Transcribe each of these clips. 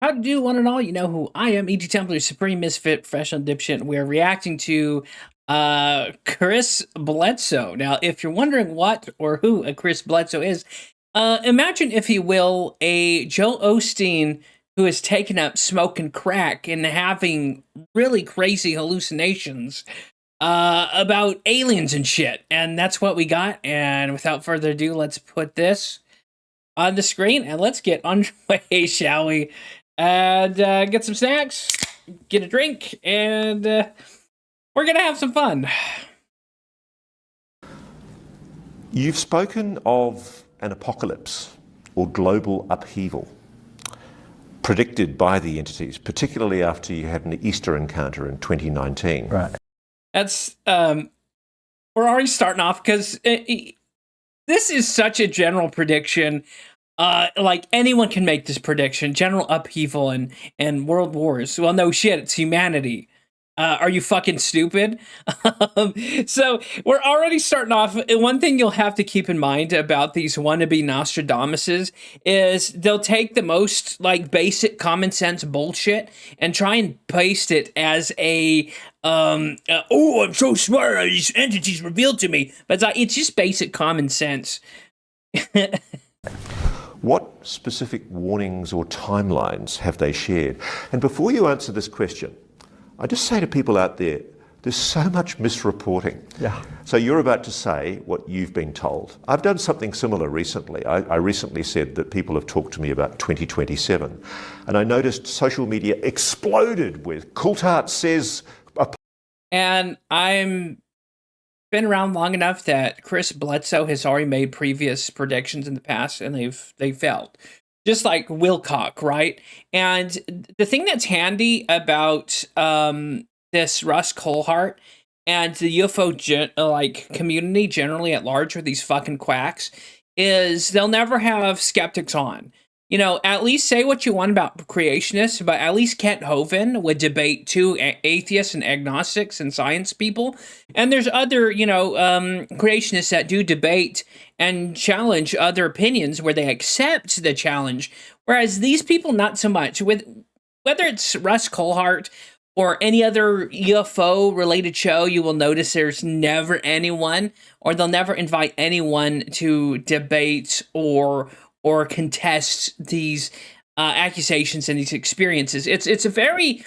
How to do one and all? You know who I am, ETTemplar, Supreme Misfit, Professional Dipshit. We're reacting to Chris Bledsoe. Now, if you're wondering what or who a Chris Bledsoe is, imagine, if you will, a Joe Osteen who has taken up smoking crack and having really crazy hallucinations about aliens and shit. And that's what we got. And without further ado, let's put this on the screen and let's get underway, shall we? And get some snacks, get a drink, and we're gonna have some fun. You've spoken of an apocalypse or global upheaval predicted by the entities, particularly after you had an Easter encounter in 2019. Right. That's we're already starting off because this is such a general prediction. Like anyone can make this prediction. General upheaval and world wars. Well, no shit, it's humanity. Are you fucking stupid? So we're already starting off. One thing you'll have to keep in mind about these wannabe Nostradamuses is they'll take the most like basic common sense bullshit and try and paste it as a oh, I'm so smart. These entities revealed to me, but it's just basic common sense. What specific warnings or timelines have they shared? And before you answer this question, I just say to people out there, there's so much misreporting. Yeah. So you're about to say what you've been told. I've done something similar recently. I recently said that people have talked to me about 2027. And I noticed social media exploded with Coulthard says... And I'm been around long enough that Chris Bledsoe has already made previous predictions in the past and they failed. Just like Wilcock, right? And the thing that's handy about this Russ Coulthard and the UFO community generally at large with these fucking quacks is they'll never have skeptics on. You know, at least say what you want about creationists, but at least Kent Hovind would debate two atheists and agnostics and science people. And there's other, creationists that do debate and challenge other opinions where they accept the challenge. Whereas these people, not so much. With whether it's Russ Coulthard or any other UFO-related show, you will notice there's never anyone, or they'll never invite anyone to debate or contest these accusations and these experiences. It's a very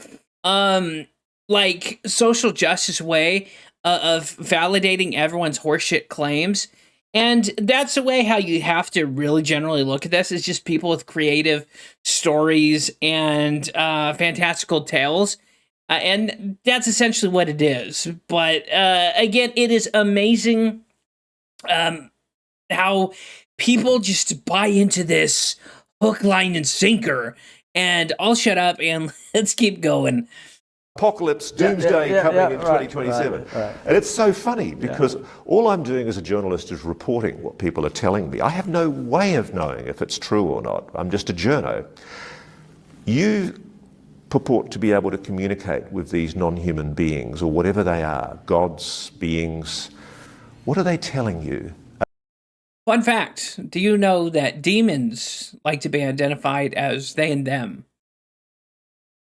social justice way of validating everyone's horseshit claims, and that's the way how you have to really generally look at this. Is just people with creative stories and fantastical tales. And that's essentially what it is. But again, it is amazing how people just buy into this hook, line, and sinker. And I'll shut up and let's keep going. Apocalypse, doomsday coming in 2027. Right. And it's so funny because all I'm doing as a journalist is reporting what people are telling me. I have no way of knowing if it's true or not. I'm just a journo. You purport to be able to communicate with these non-human beings or whatever they are, gods, beings. What are they telling you? Fun fact, do you know that demons like to be identified as they and them?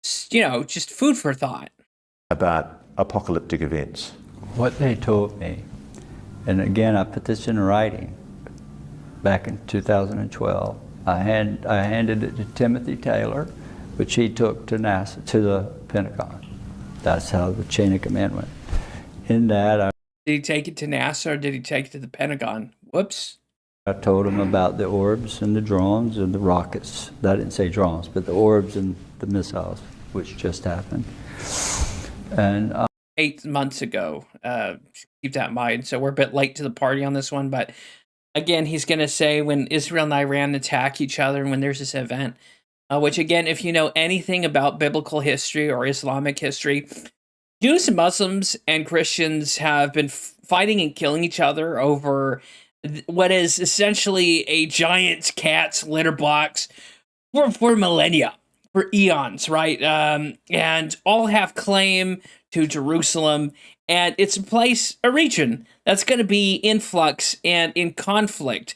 Just food for thought. About apocalyptic events. What they told me, and again, I put this in writing back in 2012. I handed it to Timothy Taylor, which he took to NASA, to the Pentagon. That's how the chain of command went. In that, did he take it to NASA or did he take it to the Pentagon? Whoops. I told him about the orbs and the drones and the rockets. I didn't say drones, but the orbs and the missiles, which just happened. And 8 months ago, keep that in mind. So we're a bit late to the party on this one, but again, he's going to say when Israel and Iran attack each other and when there's this event, which again, if you know anything about biblical history or Islamic history, Jews and Muslims and Christians have been fighting and killing each other over what is essentially a giant cat's litter box for millennia, for eons, right? And all have claim to Jerusalem, and it's a region that's going to be in flux and in conflict,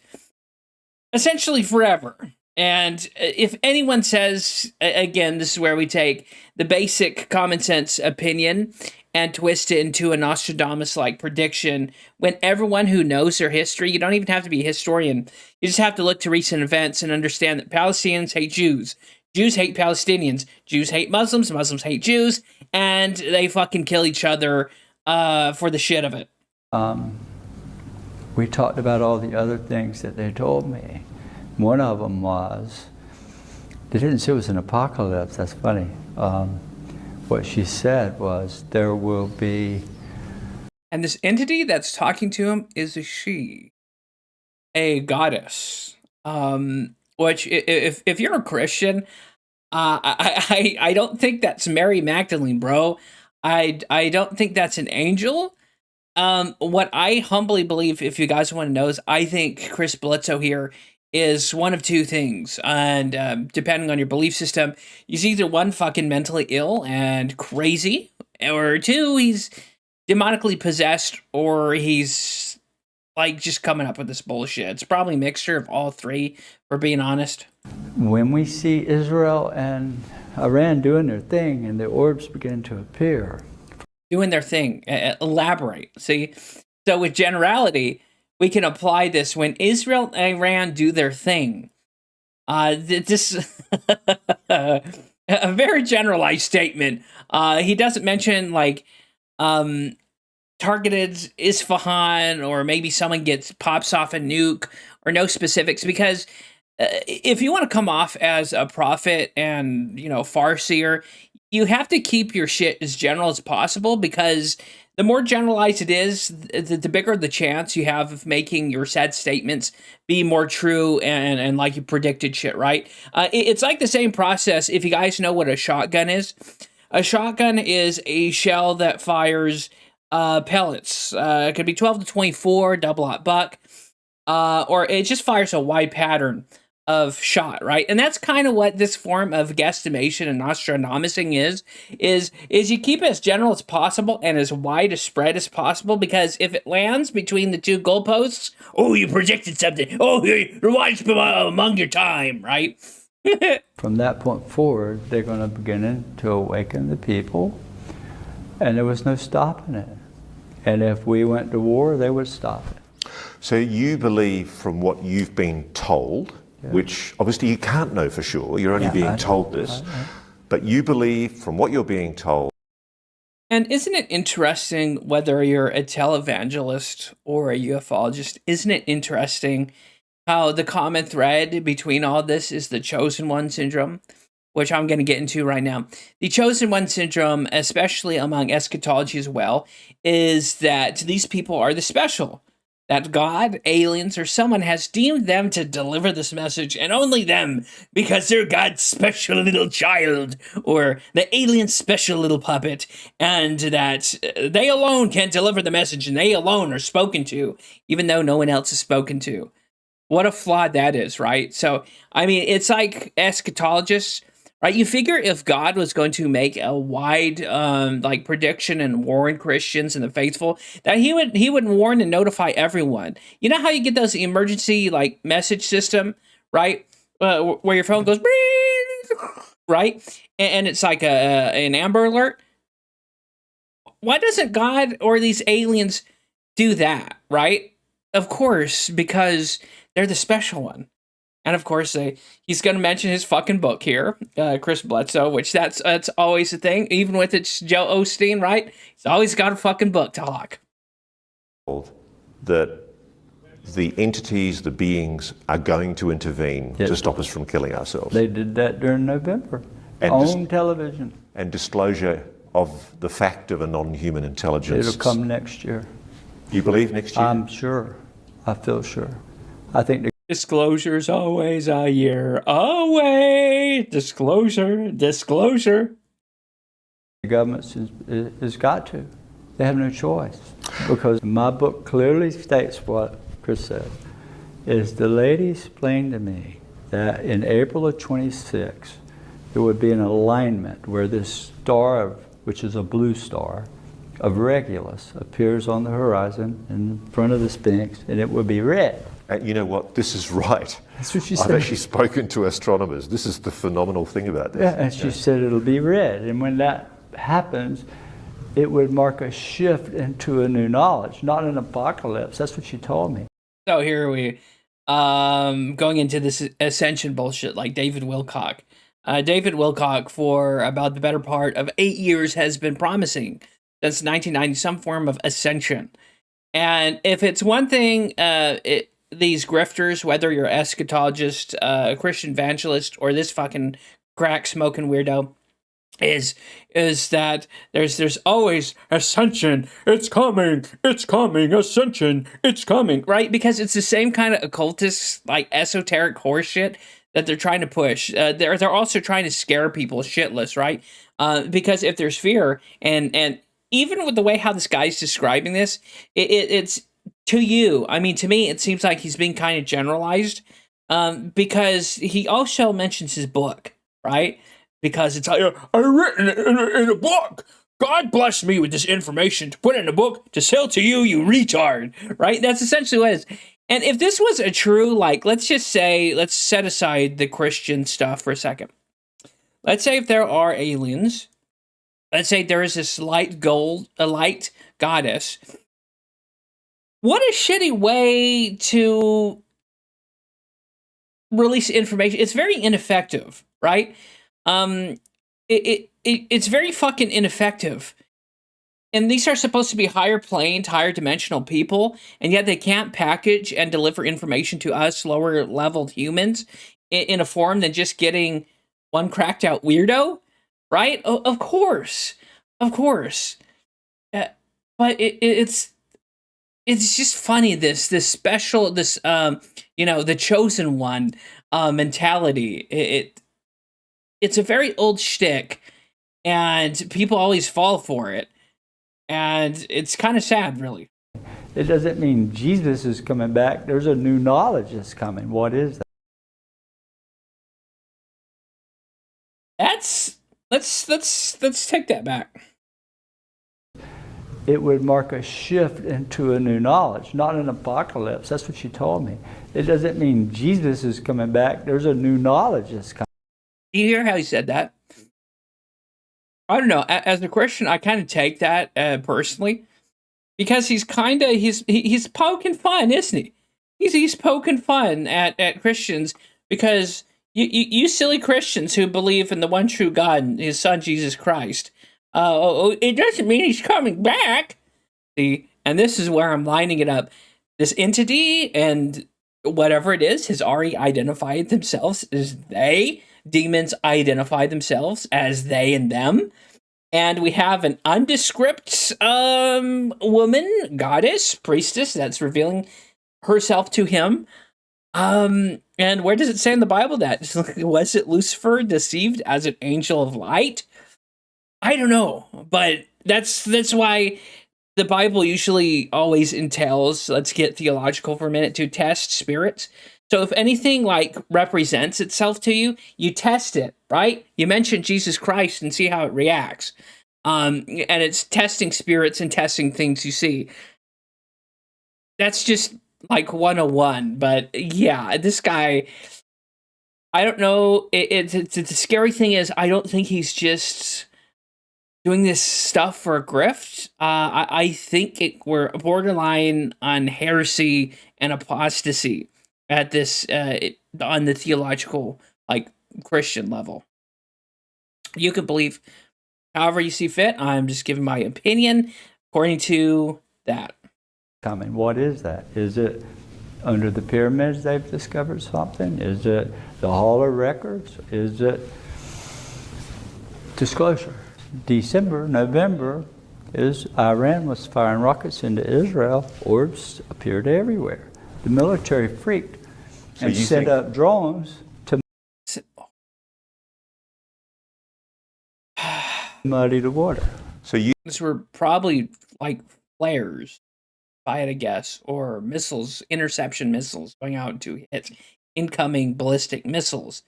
essentially forever. And if anyone says, again, this is where we take the basic common sense opinion and twist it into a Nostradamus-like prediction, when everyone who knows their history, you don't even have to be a historian, you just have to look to recent events and understand that Palestinians hate Jews, Jews hate Palestinians, Jews hate Muslims, Muslims hate Jews, and they fucking kill each other for the shit of it. We talked about all the other things that they told me. One of them was, they didn't say it was an apocalypse, that's funny. What she said was, there will be... And this entity that's talking to him is a she, a goddess. Which, if you're a Christian, I don't think that's Mary Magdalene, bro. I don't think that's an angel. What I humbly believe, if you guys want to know, is I think Chris Bledsoe here is one of two things. And depending on your belief system, he's either one, fucking mentally ill and crazy, or two, he's demonically possessed, or he's like just coming up with this bullshit. It's probably a mixture of all three, for being honest. When we see Israel and Iran doing their thing and the orbs begin to appear. Doing their thing. Elaborate. See? So with generality, we can apply this when Israel and Iran do their thing. This a very generalized statement. He doesn't mention like targeted Isfahan, or maybe someone pops off a nuke, or no specifics, because if you want to come off as a prophet and, you know, farseer, you have to keep your shit as general as possible, because the more generalized it is, the bigger the chance you have of making your said statements be more true and like you predicted shit, right? It's like the same process if you guys know what a shotgun is. A shotgun is a shell that fires pellets. It could be 12 to 24, double-aught buck, or it just fires a wide pattern of shot, right? And that's kind of what this form of guesstimation and Nostradamusing is you keep it as general as possible and as wide a spread as possible, because if it lands between the two goalposts, oh, you predicted something, oh, you're wise among your time, right? From that point forward, they're going to begin to awaken the people, and there was no stopping it. And if we went to war, they would stop it. So you believe, from what you've been told, which obviously you can't know for sure, you're only being told this, but you believe from what you're being told. And isn't it interesting, whether you're a televangelist or a ufologist, isn't it interesting how the common thread between all this is the chosen one syndrome, which I'm going to get into right now. The chosen one syndrome, especially among eschatology as well, is that these people are the special. That God, aliens, or someone has deemed them to deliver this message, and only them, because they're God's special little child, or the alien's special little puppet, and that they alone can deliver the message, and they alone are spoken to, even though no one else is spoken to. What a flaw that is, right? So, I mean, it's like eschatologists, right? You figure if God was going to make a wide like prediction and warn Christians and the faithful, that he would warn and notify everyone. You know how you get those emergency like message system, right? Where your phone goes, right? And it's like an Amber Alert. Why doesn't God or these aliens do that, right? Of course, because they're the special one. And of course, he's going to mention his fucking book here, Chris Bledsoe, which that's always a thing, even with it's Joe Osteen, right? He's always got a fucking book to hawk. That the entities, the beings, are going to intervene to stop us from killing ourselves. They did that during November, and on television. And disclosure of the fact of a non-human intelligence. It'll come next year. You believe next year? I'm sure. I feel sure. I think disclosure's always a year away. Disclosure. The government has got to. They have no choice. Because my book clearly states what Chris said, is the lady explained to me that in April of 26, there would be an alignment where this star, which is a blue star, of Regulus appears on the horizon in front of the Sphinx, and it would be red. And you know what? This is right. That's what she I've said. actually spoken to astronomers. This is the phenomenal thing about this. Yeah, and she said it'll be red. And when that happens, it would mark a shift into a new knowledge, not an apocalypse. That's what she told me. So here we going into this ascension bullshit like David Wilcock. David Wilcock, for about the better part of 8 years, has been promising since 1990 some form of ascension. And if it's one thing, these grifters, whether you're eschatologist, Christian evangelist, or this fucking crack smoking weirdo, is that there's always ascension, it's coming, ascension, it's coming, right? Because it's the same kind of occultist, like esoteric horseshit that they're trying to push. They're also trying to scare people shitless, right? Because if there's fear, and even with the way how this guy's describing this, it's to you. I mean, to me, it seems like he's being kind of generalized, because he also mentions his book, right? Because it's like, I written it in a book. God blessed me with this information to put in a book to sell to you, you retard. Right? That's essentially what it is. And if this was a true, like, let's just say, let's set aside the Christian stuff for a second. Let's say if there are aliens, let's say there is this light goddess. What a shitty way to release information. It's very ineffective, right? It's very fucking ineffective. And these are supposed to be higher planed, higher dimensional people, and yet they can't package and deliver information to us lower leveled humans in a form than just getting one cracked out weirdo, right? Of course. But it's just funny, this special, the chosen one mentality. It's a very old shtick, and people always fall for it. And it's kind of sad, really. It doesn't mean Jesus is coming back. There's a new knowledge that's coming. What is that? Let's take that back. It would mark a shift into a new knowledge, not an apocalypse. That's what she told me. It doesn't mean Jesus is coming back. There's a new knowledge that's coming. Do you hear how he said that? I don't know. As a Christian, I kind of take that personally, because he's poking fun, isn't he? He's poking fun at Christians, because you silly Christians who believe in the one true God and His Son Jesus Christ. It doesn't mean He's coming back. See, and this is where I'm lining it up. This entity and whatever it is has already identified themselves as they. Demons identify themselves as they and them. And we have an undescript woman, goddess, priestess, that's revealing herself to him. And where does it say in the Bible that? Was it Lucifer deceived as an angel of light? I don't know. But that's why the Bible usually always entails, let's get theological for a minute, to test spirits. So if anything like represents itself to you, you test it, right? You mention Jesus Christ and see how it reacts. And it's testing spirits and testing things you see. That's just like 101. But yeah, this guy, I don't know. The scary thing is, I don't think he's just doing this stuff for a grift. I think we're borderline on heresy and apostasy at this on the theological, like, Christian level. You can believe however you see fit. I'm just giving my opinion according to that. Coming. What is that? Is it under the pyramids they've discovered something? Is it the Hall of Records? Is it disclosure? December, November, Iran was firing rockets into Israel. Orbs appeared everywhere. The military freaked and sent up drones to muddy the water. So These were probably like flares, if I had to guess, or missiles, interception missiles going out to hit incoming ballistic missiles.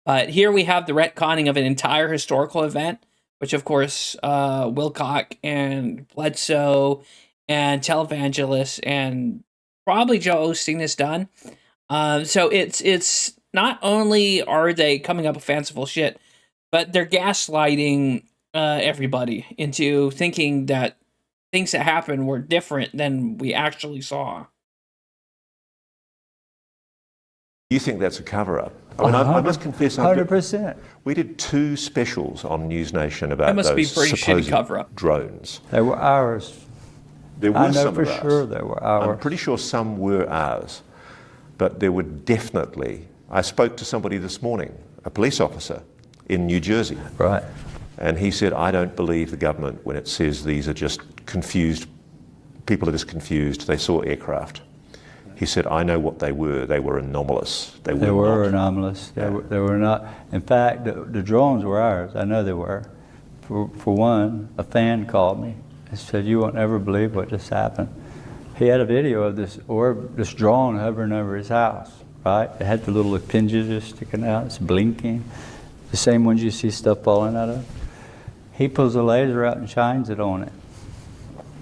But here we have the retconning of an entire historical event, which of course Wilcock and Bledsoe and televangelists and probably Joe Osteen has done. So it's not only are they coming up with fanciful shit, but they're gaslighting everybody into thinking that things that happened were different than we actually saw. You think that's a cover-up? I mean, I must confess, 100%. We did 2 specials on News Nation about That must be those pretty shitty supposed cover-up. drones. They were ours. There were I know some for of ours. sure they were ours. I'm pretty sure some were ours, but there were definitely. I spoke to somebody this morning, a police officer in New Jersey, Right. and he said, "I don't believe the government when it says these are just confused. People are just confused. They saw aircraft." He said, "I know what they were. They were anomalous. They were not." anomalous. They were not. In fact, the drones were ours. I know they were. For one, a fan called me and said, "You won't ever believe what just happened." He had a video of this drone hovering over his house, right? It had the little appendages sticking out. It's blinking. The same ones you see stuff falling out of. He pulls a laser out and shines it on it.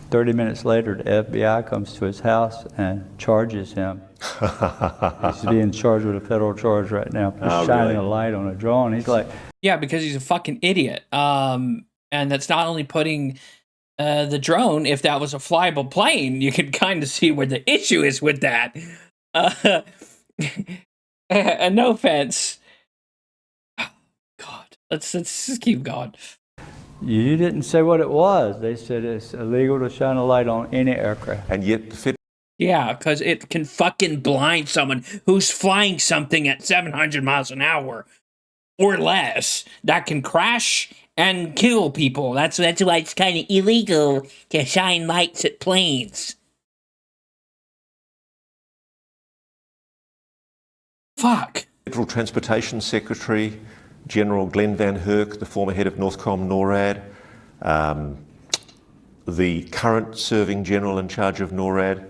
30 minutes later, the FBI comes to his house and charges him. He's being charged with a federal charge right now for shining a light on a drone. He's like, yeah, because he's a fucking idiot. And that's not only putting the drone, if that was a flyable plane, you can kind of see where the issue is with that. And no offense. God, let's just keep going. you didn't say what it was. They said it's illegal to shine a light on any aircraft. And yet, Yeah, because it can fucking blind someone who's flying something at 700 miles an hour or less. That can crash and kill people. That's why it's kind of illegal to shine lights at planes. Fuck. Federal Transportation Secretary General Glenn Van Herk, the former head of Northcom NORAD, the current serving general in charge of NORAD,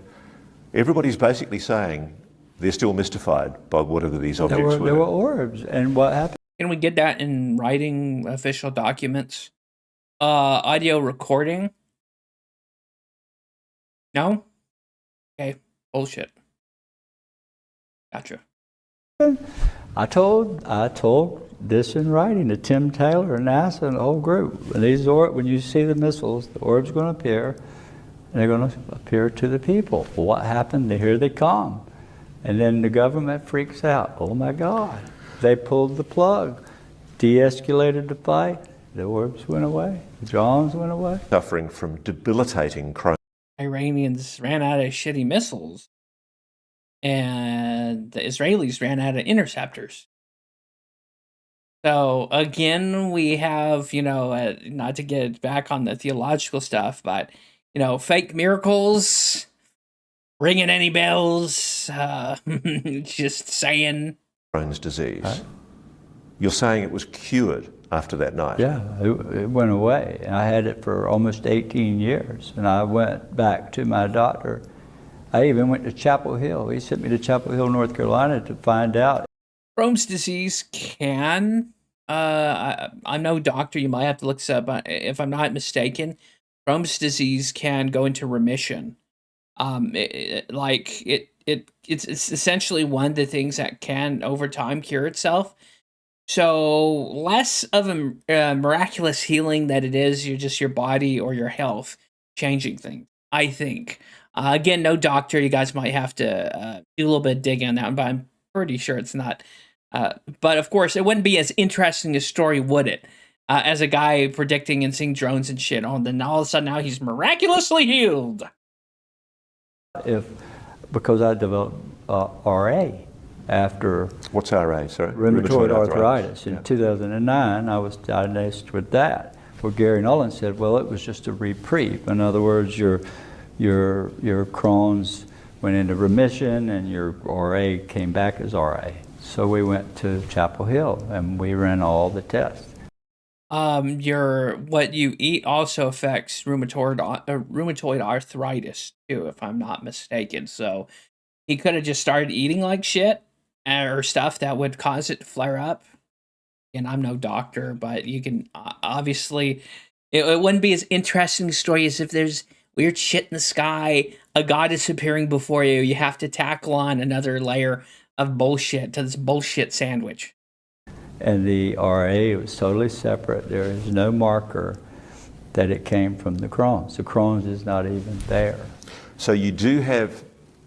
everybody's basically saying they're still mystified by whatever these objects were. There were orbs, and what happened? Can we get that in writing, official documents? Audio recording? No? Okay, bullshit. Gotcha. I told this in writing to Tim Taylor and NASA and the whole group. When you see the missiles, the orbs are going to appear, and they're going to appear to the people. Well, what happened? Here they come. And then the government freaks out. Oh my God. They pulled the plug, de-escalated the fight, the orbs went away, the drones went away. Suffering from debilitating Iranians ran out of shitty missiles, and the Israelis ran out of interceptors. So again, we have, not to get back on the theological stuff, but, fake miracles, ringing any bells, just saying. Crohn's disease. Right. You're saying it was cured after that night? Yeah, it went away. I had it for almost 18 years, and I went back to my doctor. I even went to Chapel Hill. He sent me to Chapel Hill, North Carolina to find out. Crohn's disease can, I'm no doctor, you might have to look this up, but if I'm not mistaken, Crohn's disease can go into remission. It's essentially one of the things that can over time cure itself. So less of a miraculous healing that it is just your body or your health changing things, I think. Again, no doctor. You guys might have to do a little bit of digging on that one, but I'm pretty sure it's not. But of course, it wouldn't be as interesting a story, would it? As a guy predicting and seeing drones and shit on, then all of a sudden now he's miraculously healed. Because I developed RA after... What's RA, sorry? Rheumatoid arthritis. In 2009, I was diagnosed with that, where Gary Nolan said, well, it was just a reprieve. In other words, your Crohn's went into remission and your RA came back as RA. So we went to Chapel Hill and we ran all the tests. What you eat also affects rheumatoid arthritis too, if I'm not mistaken. So he could have just started eating like shit or stuff that would cause it to flare up. And I'm no doctor, but you can obviously it wouldn't be as interesting a story as if weird shit in the sky, a god is appearing before you. You have to tackle on another layer of bullshit to this bullshit sandwich. And the RA was totally separate. There is no marker that it came from the Crohn's. The Crohn's is not even there. So you do have,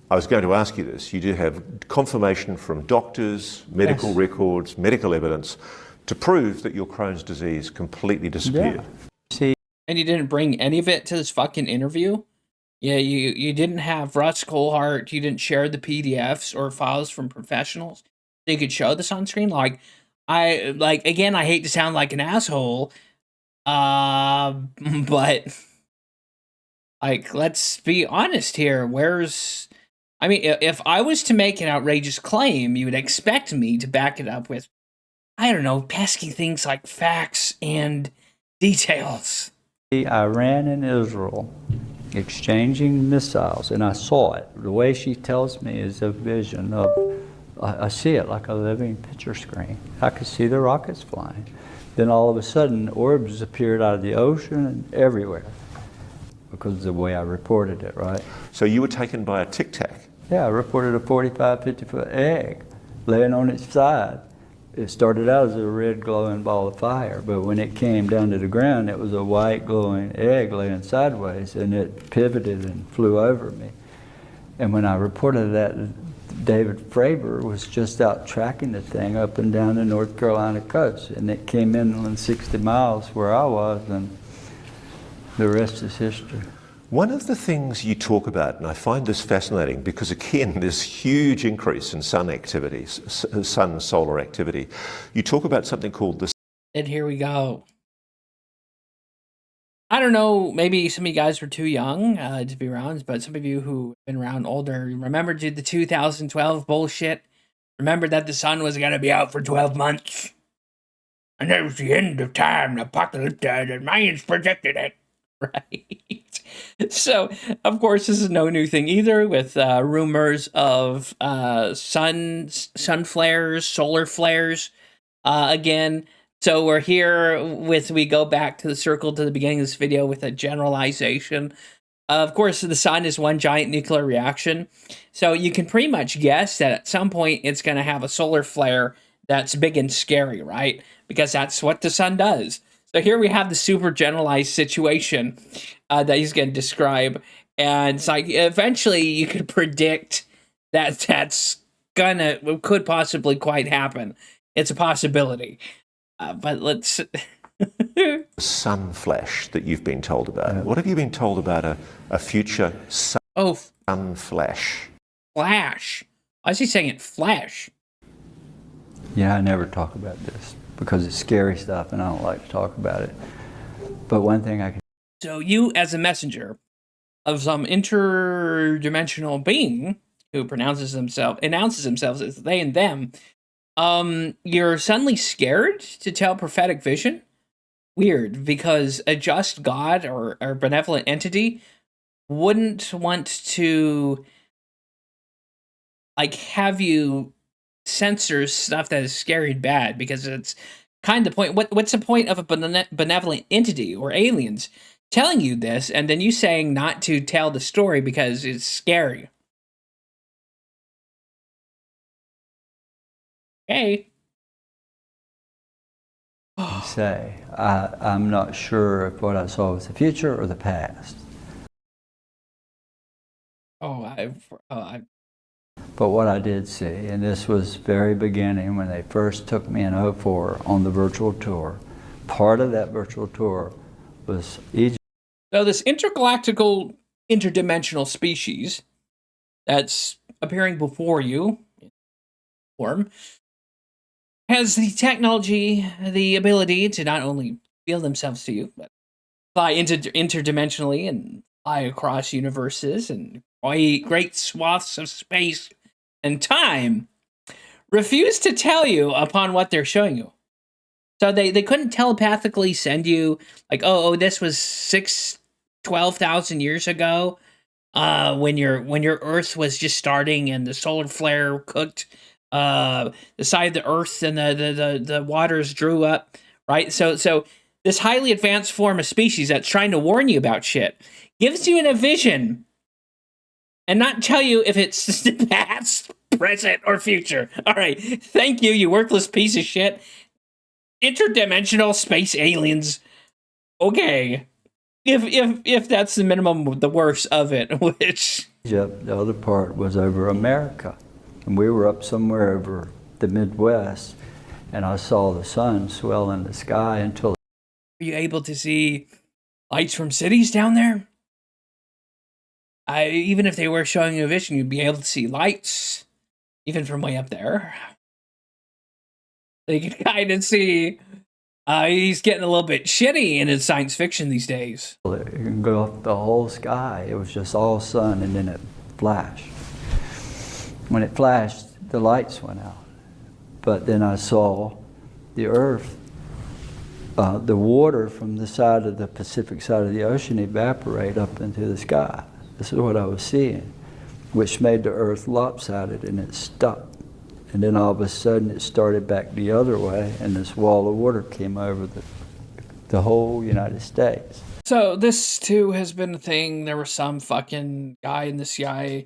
I was going to ask you this, you do have confirmation from doctors, medical Yes. records, medical evidence to prove that your Crohn's disease completely disappeared. Yeah. See, And you didn't bring any of it to this fucking interview? Yeah, you didn't have Russ Colhart, you didn't share the PDFs or files from professionals. So you could show this on screen. Again, I hate to sound like an asshole, but like, let's be honest here. If I was to make an outrageous claim, you would expect me to back it up with, I don't know, pesky things like facts and details. Iran and Israel exchanging missiles, and I saw it. The way she tells me is a vision of, I see it like a living picture screen. I could see the rockets flying. Then all of a sudden, orbs appeared out of the ocean and everywhere because of the way I reported it, right? So you were taken by a tic tac. Yeah, I reported a 45, 50-foot egg laying on its side. It started out as a red glowing ball of fire, but when it came down to the ground, it was a white glowing egg laying sideways, and it pivoted and flew over me. And when I reported that, David Fravor was just out tracking the thing up and down the North Carolina coast, and it came in 60 miles where I was, and the rest is history. One of the things you talk about, and I find this fascinating because again, there's huge increase in sun activities, sun-solar activity. You talk about something called the... And here we go. I don't know, maybe some of you guys were too young to be around, but some of you who've been around older, remember the 2012 bullshit? Remember that the sun was going to be out for 12 months? And that was the end of time, the apocalypse, the Mayans predicted it. Right. So, of course, this is no new thing either, with rumors of sun flares, solar flares. Again, so we're here we go back to the circle to the beginning of this video with a generalization. Of course, the sun is one giant nuclear reaction. So you can pretty much guess that at some point it's going to have a solar flare that's big and scary, right? Because that's what the sun does. So here we have the super generalized situation that he's going to describe. And it's like, eventually you could predict that could possibly quite happen. It's a possibility. But let's... sun flash that you've been told about. What have you been told about a future sun flash? Flash. Why is he saying it flash? Yeah, I never talk about this because it's scary stuff and I don't like to talk about it. But one thing I can... So you, as a messenger of some interdimensional being who announces himself as they and them, you're suddenly scared to tell prophetic vision? Weird, because a just God or benevolent entity wouldn't want to have you censor stuff that is scary and bad, because it's kind of the point. What's the point of a benevolent entity or aliens telling you this and then you saying not to tell the story because it's scary? Hey. say. I'm not sure if what I saw was the future or the past. But what I did see, and this was very beginning when they first took me in 2004 on the virtual tour, part of that virtual tour was Egypt. So this intergalactical, interdimensional species that's appearing before you in form has the technology, the ability to not only reveal themselves to you, but fly interdimensionally and fly across universes and great swaths of space and time, refuse to tell you upon what they're showing you. So they couldn't telepathically send you, like, oh, this was 12,000 years ago, when your Earth was just starting and the solar flare cooked the side of the Earth and the waters drew up, right? So this highly advanced form of species that's trying to warn you about shit, gives you a vision, and not tell you if it's the past, present, or future. All right, thank you, you worthless piece of shit. Interdimensional space aliens. Okay, if that's the minimum, the worst of it, which... Egypt, the other part was over America. And we were up somewhere over the Midwest, and I saw the sun swell in the sky until... Are you able to see lights from cities down there? Even if they were showing you a vision, you'd be able to see lights, even from way up there. So you can kind of see he's getting a little bit shitty in his science fiction these days. It can go up the whole sky. It was just all sun, and then it flashed. When it flashed, the lights went out. But then I saw the earth, the water from the side of the Pacific side of the ocean evaporate up into the sky. This is what I was seeing, which made the earth lopsided, and it stopped. And then all of a sudden it started back the other way, and this wall of water came over the whole United States. So this too has been a thing. There was some fucking guy in the CIA.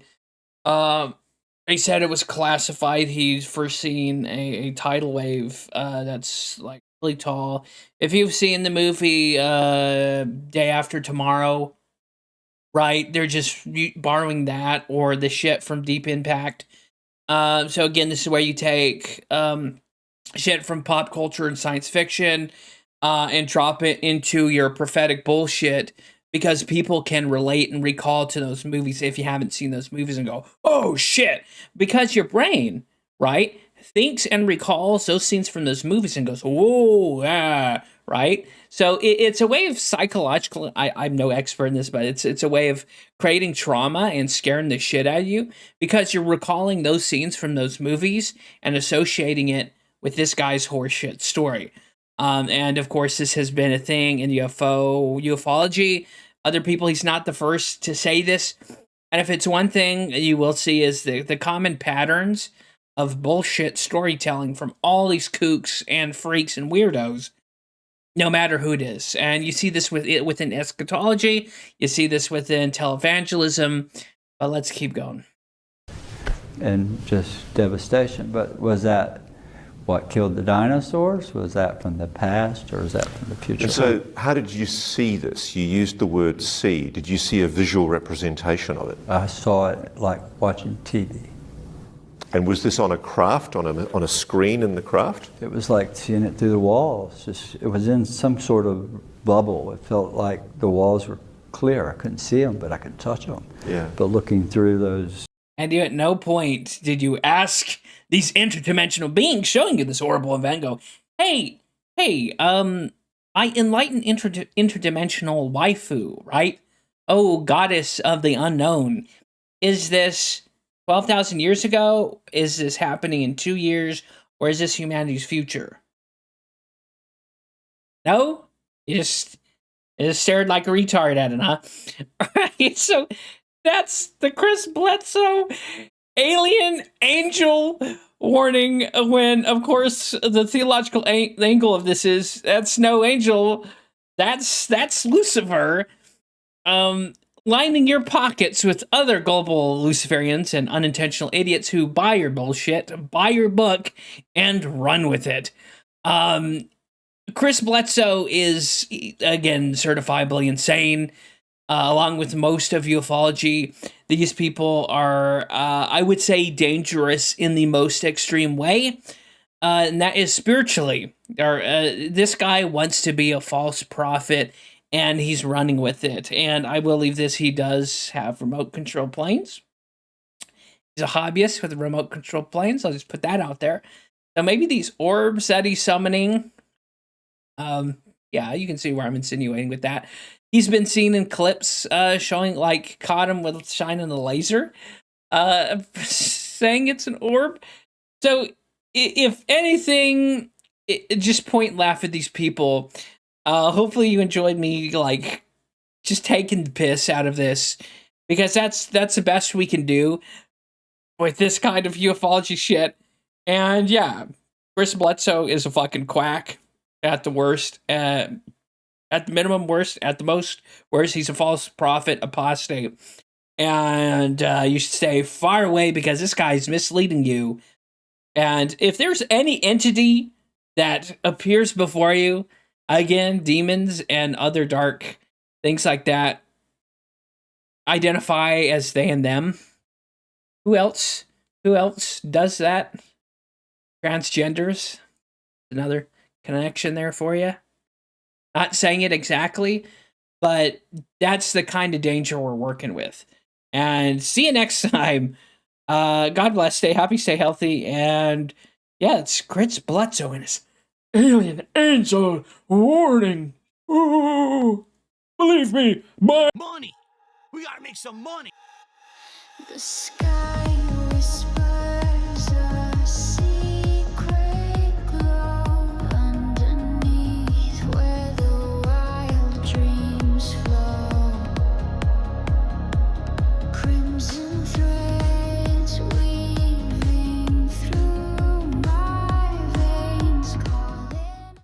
He said it was classified. He's first seen a tidal wave that's like really tall. If you've seen the movie Day After Tomorrow, right? They're just borrowing that or the shit from Deep Impact. So again, this is where you take shit from pop culture and science fiction and drop it into your prophetic bullshit, because people can relate and recall to those movies if you haven't seen those movies and go, oh shit, because your brain, right, thinks and recalls those scenes from those movies and goes, whoa, yeah, right? So it's a way of psychological, I'm no expert in this, but it's a way of creating trauma and scaring the shit out of you, because you're recalling those scenes from those movies and associating it with this guy's horseshit story. And of course, this has been a thing in ufology. Other people, he's not the first to say this. And if it's one thing you will see is the common patterns of bullshit storytelling from all these kooks and freaks and weirdos, no matter who it is. And you see this within eschatology. You see this within televangelism. But let's keep going. And just devastation. But was that what killed the dinosaurs? Was that from the past, or is that from the future? And so how did you see this? You used the word see. Did you see a visual representation of it? I saw it like watching TV. And was this on a craft, on a screen in the craft? It was like seeing it through the walls. It was in some sort of bubble. It felt like the walls were clear. I couldn't see them, but I could touch them. Yeah. But looking through those... And you, at no point did you ask these interdimensional beings showing you this horrible event, go, hey, I enlighten interdimensional waifu, right? Oh, goddess of the unknown. Is this 12,000 years ago? Is this happening in 2 years? Or is this humanity's future? No? You just stared like a retard at it, huh? Alright, so that's the Chris Bledsoe alien angel warning, when, of course, the theological angle of this is, that's no angel, that's Lucifer, lining your pockets with other global Luciferians and unintentional idiots who buy your bullshit, buy your book, and run with it. Chris Bledsoe is, again, certifiably insane. Along with most of ufology, these people are, I would say, dangerous in the most extreme way, and that is spiritually. This guy wants to be a false prophet, and he's running with it. And I will leave this, he does have remote control planes. He's a hobbyist with remote control planes. I'll just put that out there. So maybe these orbs that he's summoning, yeah, you can see where I'm insinuating with that. He's been seen in clips showing, like, caught him with shining the laser, saying it's an orb. So, if anything, just point and laugh at these people. Hopefully you enjoyed me, like, just taking the piss out of this, because that's the best we can do with this kind of ufology shit. And yeah, Chris Bledsoe is a fucking quack at the worst. At the minimum, worst. At the most, worst, he's a false prophet, apostate. And you should stay far away because this guy's misleading you. And if there's any entity that appears before you, again, demons and other dark things like that, identify as they and them. Who else? Who else does that? Transgenders. Another connection there for you. Not saying it exactly, but that's the kind of danger we're working with. And see you next time. God bless. Stay happy, stay healthy, and yeah, it's Chris Bledsoe and his alien angel warning. Ooh, believe me, my money. We gotta make some money. The sky whispers.